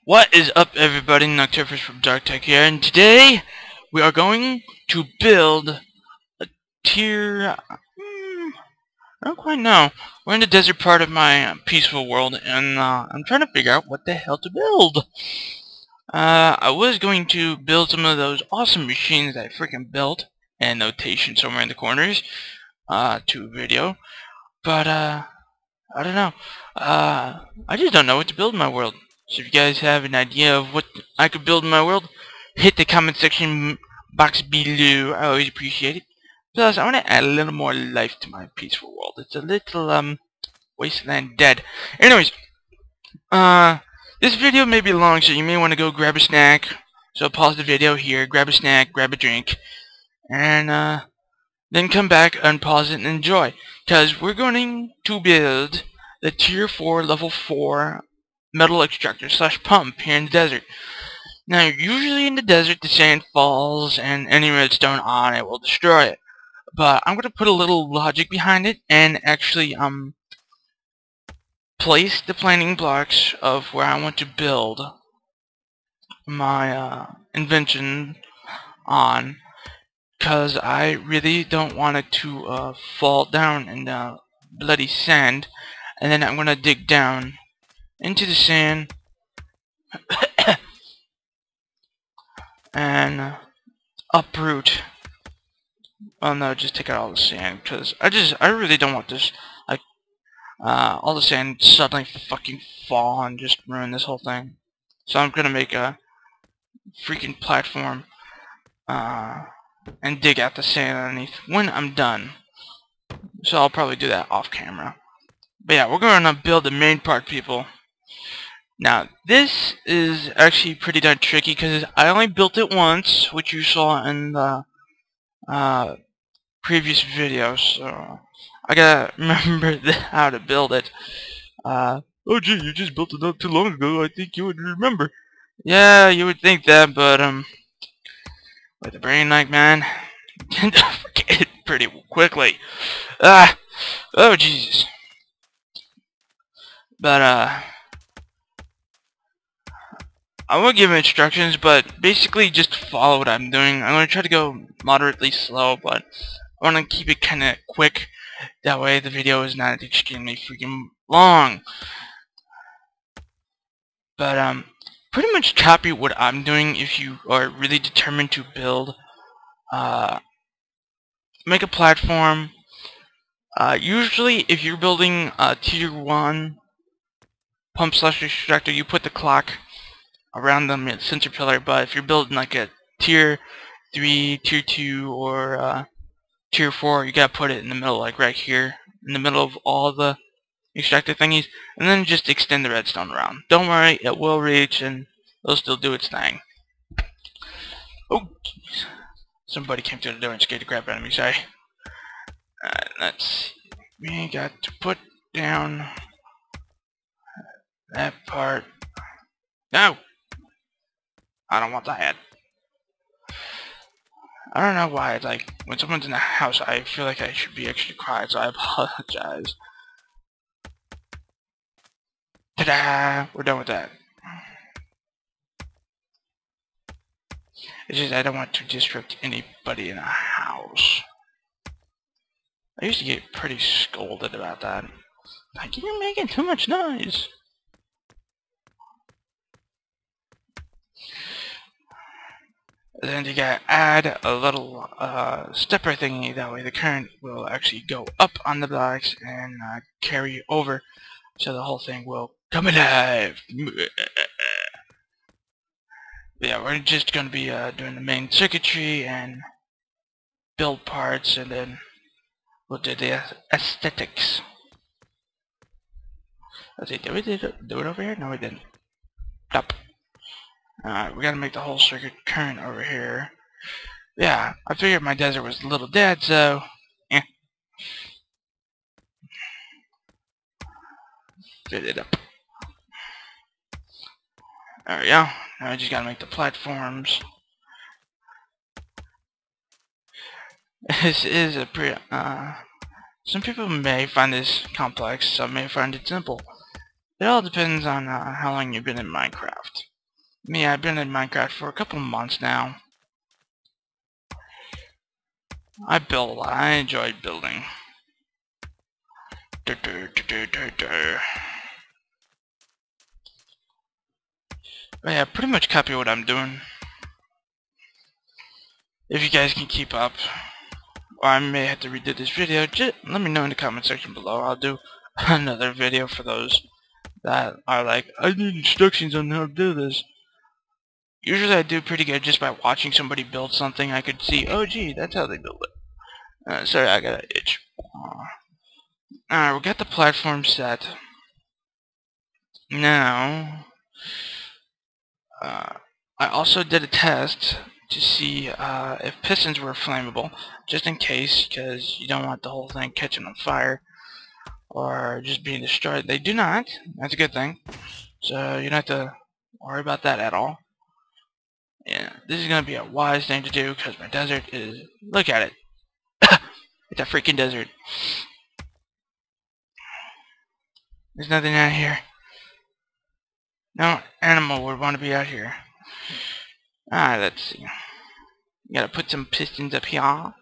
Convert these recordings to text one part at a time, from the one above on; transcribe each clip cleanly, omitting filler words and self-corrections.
What is up, everybody? Noctiferous from Dark Tech here, and today we are going to build a tier. I don't quite know. We're in the desert part of my peaceful world, and I'm trying to figure out what the hell to build. I was going to build some of those awesome machines that I freaking built, and notation somewhere in the corners, to video, but I don't know. I just don't know what to build in my world. So if you guys have an idea of what I could build in my world, hit the comment section box below. I always appreciate it. Plus, I want to add a little more life to my peaceful world. It's a little, wasteland dead. Anyways, this video may be long, so you may want to go grab a snack. So pause the video here, grab a snack, grab a drink, and, then come back, unpause it, and enjoy. Because we're going to build the Tier 4, Level 4 metal extractor / pump here in the desert. Now, usually in the desert, the sand falls, and any redstone on it will destroy it. But I'm going to put a little logic behind it, and actually, place the planning blocks of where I want to build my, invention on. Because I really don't want it to fall down in the bloody sand, and then I'm gonna dig down into the sand and uproot. Well, no, just take out all the sand, because I really don't want this, like, all the sand suddenly fucking fall and just ruin this whole thing. So I'm gonna make a freaking platform, and dig out the sand underneath when I'm done. So I'll probably do that off camera. But yeah, we're going to build the main part, people. Now, this is actually pretty darn tricky because I only built it once, which you saw in the previous video. So I gotta remember how to build it. Oh gee, you just built it not too long ago. I think you would remember. Yeah, you would think that, but with a brain like mine, forget it pretty quickly. Oh Jesus. But I won't give instructions, but basically just follow what I'm doing. I'm gonna try to go moderately slow, but I want to keep it kind of quick. That way the video is not extremely freaking long. But pretty much copy what I'm doing if you are really determined to build. Make a platform. Usually, if you're building a Tier 1 pump / extractor, you put the clock around the center pillar. But if you're building like a Tier 3, Tier 2, or Tier 4, you gotta put it in the middle, like right here, in the middle of all the extractor thingies, and then just extend the redstone around. Don't worry, it will reach, and it'll still do its thing. Oh, geez. Somebody came through the door and scared the crap out of me, sorry. Alright, let's see. We got to put down that part. No! I don't want that. I don't know why, like, when someone's in the house, I feel like I should be extra quiet, so I apologize. Ta-da! We're done with that. It's just I don't want to disrupt anybody in a house. I used to get pretty scolded about that. Like, you're making too much noise. Then you gotta add a little stepper thingy, that way the current will actually go up on the blocks and carry over, so the whole thing will come alive. Yeah, we're just gonna be doing the main circuitry and build parts, and then we'll do the aesthetics. Let's see, did we do it over here? No, we didn't. Plop. Alright, we gotta make the whole circuit current over here. Yeah, I figured my desert was a little dead, so fit it up. There we go. Now I just gotta make the platforms. This is a pretty, some people may find this complex, some may find it simple. It all depends on how long you've been in Minecraft. Me, I've been in Minecraft for a couple months now. I build a lot. I enjoy building. But yeah, pretty much copy what I'm doing. If you guys can keep up, or I may have to redo this video, just let me know in the comment section below. I'll do another video for those that are like, I need instructions on how to do this. Usually I do pretty good just by watching somebody build something. I could see, oh gee, that's how they build it. Sorry, I got an itch. Alright, we got the platform set. Now, I also did a test to see if pistons were flammable, just in case, because you don't want the whole thing catching on fire or just being destroyed. They do not. That's a good thing. So you don't have to worry about that at all. Yeah, this is going to be a wise thing to do because my desert is... Look at it. It's a freaking desert. There's nothing out here. No animal would want to be out here. Alright, let's see. You gotta put some pistons up here.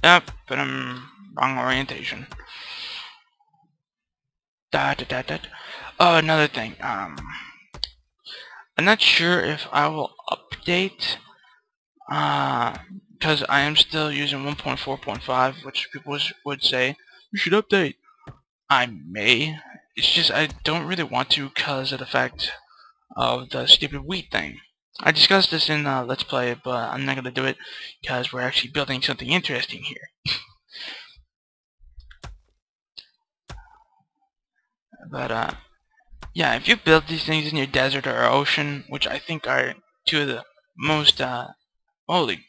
Yep, but I'm wrong orientation. Oh, another thing. I'm not sure if I will update, because I am still using 1.4.5, which people would say you should update. I may. It's just I don't really want to because of the fact of the stupid wheat thing. I discussed this in Let's Play, but I'm not gonna do it because we're actually building something interesting here. But yeah, if you build these things in your desert or ocean, which I think are two of the most, holy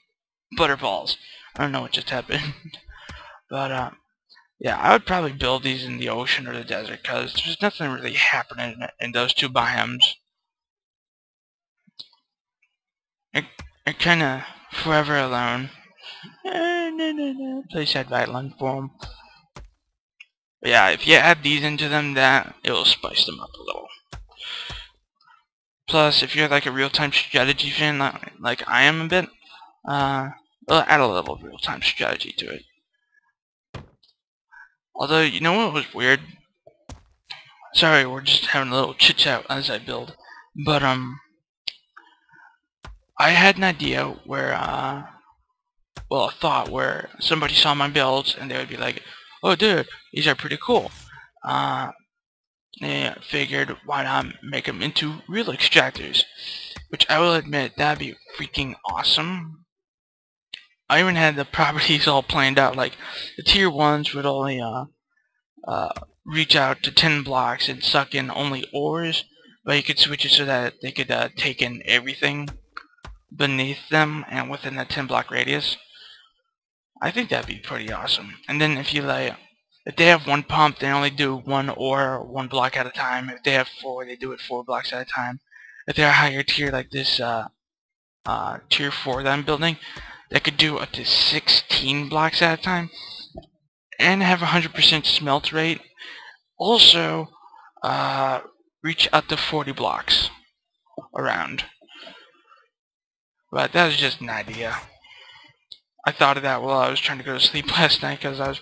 butterballs. I don't know what just happened. But, yeah, I would probably build these in the ocean or the desert, because there's nothing really happening in those two biomes. They're kinda forever alone. Play sad violin for them. But yeah, if you add these into them, it will spice them up a little. Plus, if you're like a real-time strategy fan, like I am a bit, we'll add a level of real-time strategy to it. Although, you know what was weird? Sorry, we're just having a little chit-chat as I build. But, I had an idea where, well, a thought where somebody saw my builds and they would be like, oh dude, these are pretty cool. They figured, why not make them into real extractors? Which I will admit, that'd be freaking awesome. I even had the properties all planned out, like the tier 1s would only reach out to 10 blocks and suck in only ores, but you could switch it so that they could take in everything beneath them and within that 10 block radius. I think that'd be pretty awesome. And then if you if they have one pump, they only do one ore 1 block at a time. If they have 4, they do it 4 blocks at a time. If they're a higher tier like this tier 4 that I'm building, they could do up to 16 blocks at a time and have 100% smelt rate. Also, reach up to 40 blocks around. But that was just an idea. I thought of that while I was trying to go to sleep last night because I was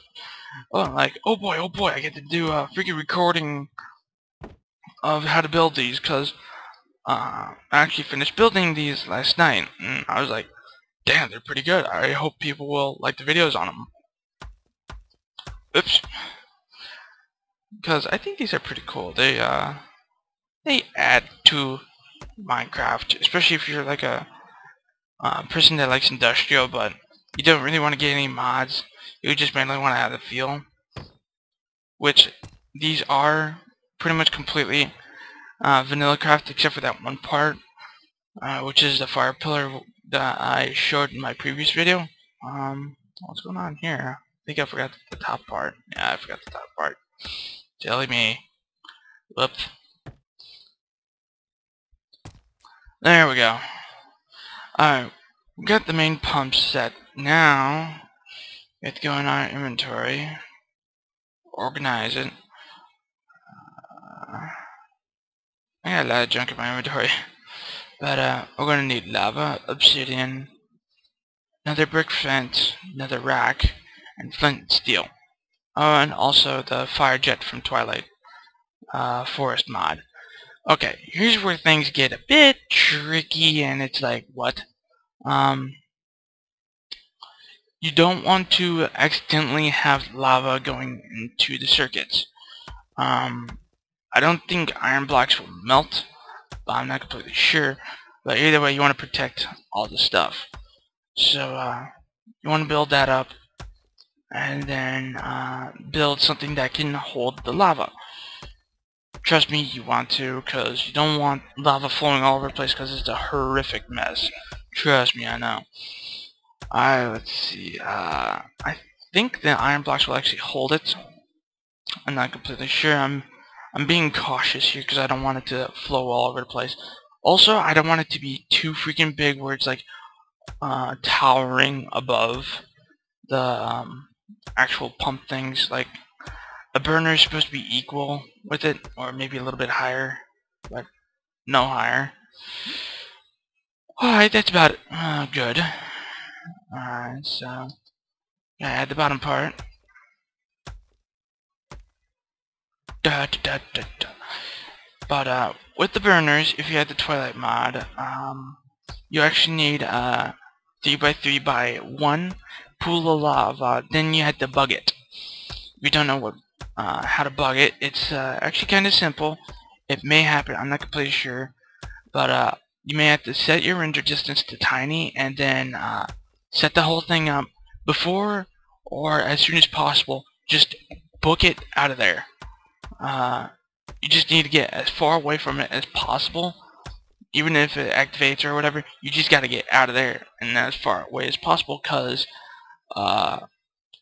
oh boy, I get to do a freaking recording of how to build these because I actually finished building these last night and I was like, damn, they're pretty good. I hope people will like the videos on them. Oops. Because I think these are pretty cool. They add to Minecraft, especially if you're like a person that likes industrial, but you don't really want to get any mods. You just mainly want to have the feel. Which these are pretty much completely vanilla craft except for that one part, which is the fire pillar that I showed in my previous video. What's going on here? I think I forgot the top part. Yeah, I forgot the top part. Silly me. Whoops. There we go. Alright, we got the main pump set. Now, we have to go in our inventory, organize it. I got a lot of junk in my inventory. But we're gonna need lava, obsidian, another brick fence, another rack, and flint and steel. Oh, and also the fire jet from Twilight Forest mod. Okay, here's where things get a bit tricky, and it's like, what? You don't want to accidentally have lava going into the circuits. I don't think iron blocks will melt, but I'm not completely sure. But either way, you want to protect all the stuff. So you want to build that up, and then build something that can hold the lava. Trust me, you want to, because you don't want lava flowing all over the place, because it's a horrific mess. Trust me, I know. Alright, let's see. I think the iron blocks will actually hold it. I'm not completely sure. I'm being cautious here because I don't want it to flow all over the place. Also, I don't want it to be too freaking big where it's like towering above the actual pump things. Like a burner is supposed to be equal with it, or maybe a little bit higher, but no higher. Alright, that's about good. Alright, so yeah, add the bottom part. But with the burners, if you had the Twilight mod, you actually need 3x3x1 pool of lava. Then you had to bug it. If you don't know how to bug it, it's actually kind of simple. It may happen. I'm not completely sure, but you may have to set your render distance to tiny, and then set the whole thing up before or as soon as possible. Just book it out of there. You just need to get as far away from it as possible. Even if it activates or whatever, you just gotta get out of there and as far away as possible, because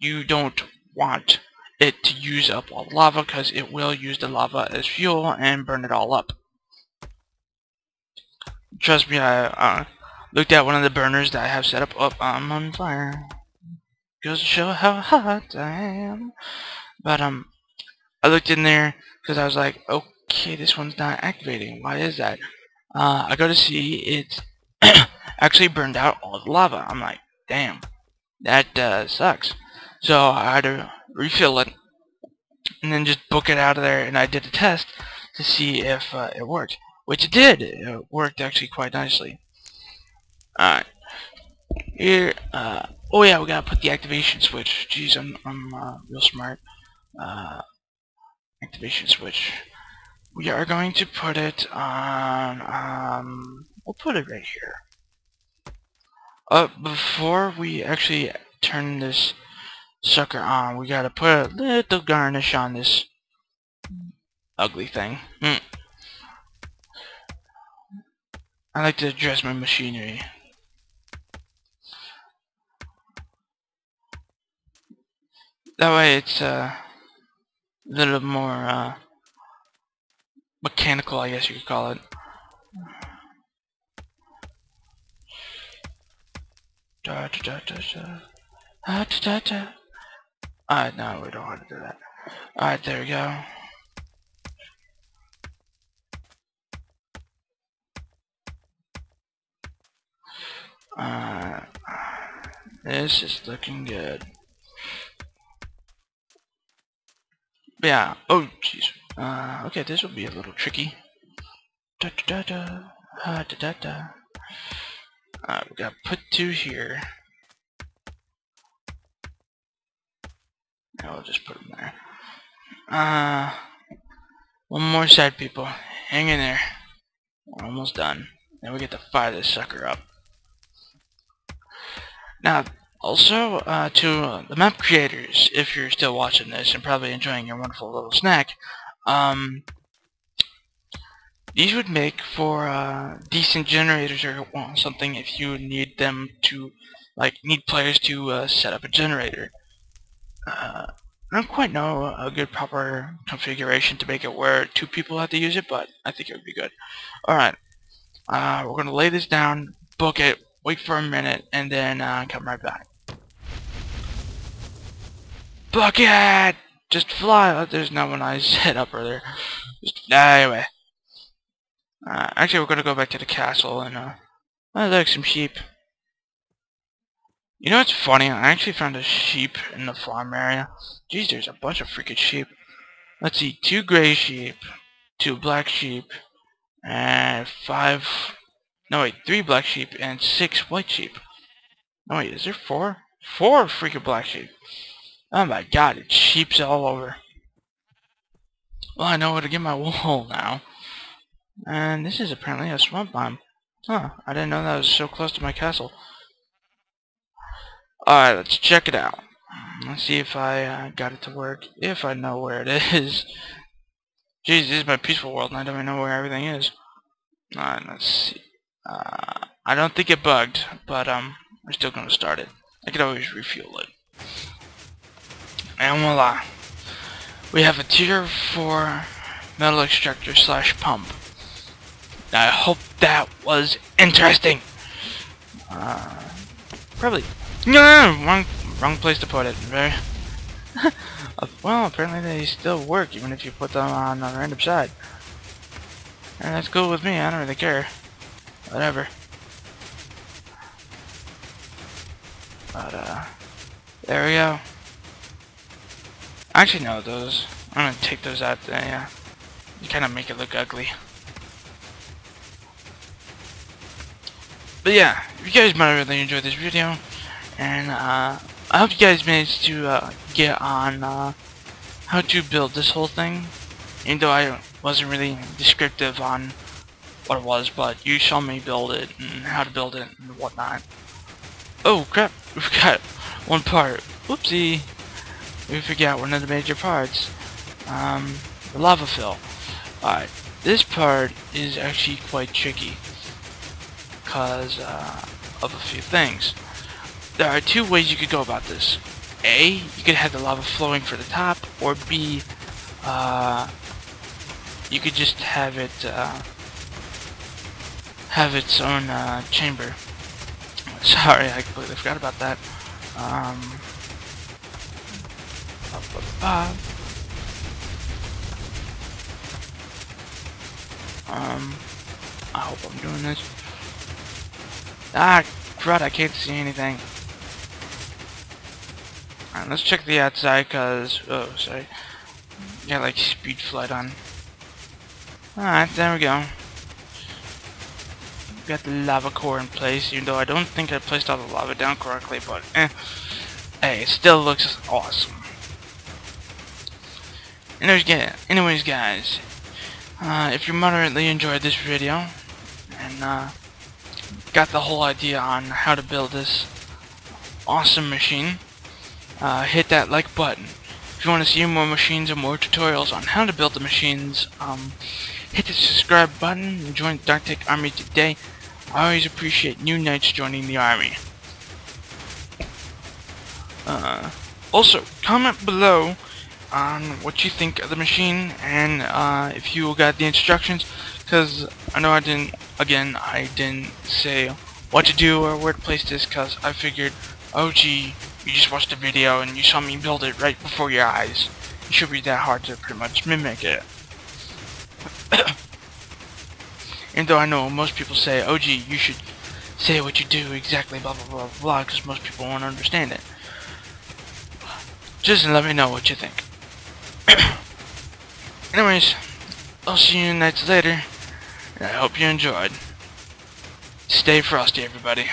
you don't want it to use up all the lava, because it will use the lava as fuel and burn it all up. Trust me, I looked at one of the burners that I have set up. Oh, I'm on fire. Goes to show how hot I am. But I looked in there because I was like, okay, this one's not activating. Why is that? I go to see it's actually burned out all the lava. I'm like, damn, that sucks. So I had to refill it and then just book it out of there. And I did a test to see if it worked, which it did. It worked actually quite nicely. Alright, here. Oh yeah, we gotta put the activation switch. Jeez, I'm real smart. Activation switch. We are going to put it on, we'll put it right here. Before we actually turn this sucker on, we gotta put a little garnish on this ugly thing. I like to address my machinery. That way it's a little more mechanical, I guess you could call it. Alright, no, we don't want to do that. Alright, there we go. This is looking good. Yeah, oh jeez. Okay, this will be a little tricky. Alright, we gotta put 2 here. And we'll just put them there. One more side, people. Hang in there. We're almost done. Then we get to fire this sucker up. Now, also, to the map creators, if you're still watching this and probably enjoying your wonderful little snack, these would make for decent generators or something if you need them to, like, need players to set up a generator. I don't quite know a good proper configuration to make it where 2 people have to use it, but I think it would be good. Alright, we're going to lay this down, book it, wait for a minute, and then come right back. Bucket! Just fly! Oh, there's no one I set up earlier. Anyway. Actually, we're gonna go back to the castle and I like some sheep. You know what's funny? I actually found a sheep in the farm area. Jeez, there's a bunch of freaking sheep. Let's see, 2 gray sheep, 2 black sheep, and 3 black sheep and 6 white sheep. No wait, is there 4? 4 freaking black sheep. Oh my god, it's sheeps all over. Well, I know where to get my wool now. And this is apparently a swamp biome. Huh, I didn't know that was so close to my castle. Alright, let's check it out. Let's see if I got it to work. If I know where it is. Jeez, this is my peaceful world and I don't even know where everything is. Alright, let's see. I don't think it bugged, but we're still gonna start it. I could always refuel it. And voila. We have a tier 4 metal extractor / pump. I hope that was interesting. Probably. No, wrong place to put it. Very. Well, apparently they still work even if you put them on a random side. And that's cool with me. I don't really care. Whatever. But there we go. Actually, no, those. I'm gonna take those out there. Yeah, you kind of make it look ugly. But yeah, if you guys might really enjoy this video, and I hope you guys managed to get on how to build this whole thing, even though I wasn't really descriptive on what it was, but you saw me build it and how to build it and whatnot. Oh crap, we forgot one part. Whoopsie, we forgot one of the major parts. The lava fill. Alright, this part is actually quite tricky because of a few things. There are 2 ways you could go about this. A, you could have the lava flowing for the top, or B, you could just have it have its own chamber. Sorry, I completely forgot about that. I hope I'm doing this. Ah, crud, I can't see anything. Alright, let's check the outside, cause, oh, sorry. Got like speed flood on. Alright, there we go. Got the lava core in place, even though I don't think I placed all the lava down correctly, but hey, it still looks awesome. Anyways guys, if you moderately enjoyed this video, and got the whole idea on how to build this awesome machine, hit that like button. If you want to see more machines and more tutorials on how to build the machines, hit the subscribe button and join the DarkTech Army today. I always appreciate new knights joining the army. Also, comment below on what you think of the machine and if you got the instructions, because I know I didn't say what to do or where to place this, because I figured, oh gee, you just watched the video and you saw me build it right before your eyes. It should be that hard to pretty much mimic it. Even though I know most people say, oh gee, you should say what you do exactly, blah blah blah blah, because most people won't understand it. Just let me know what you think. Anyways, I'll see you nights later, and I hope you enjoyed. Stay frosty, everybody.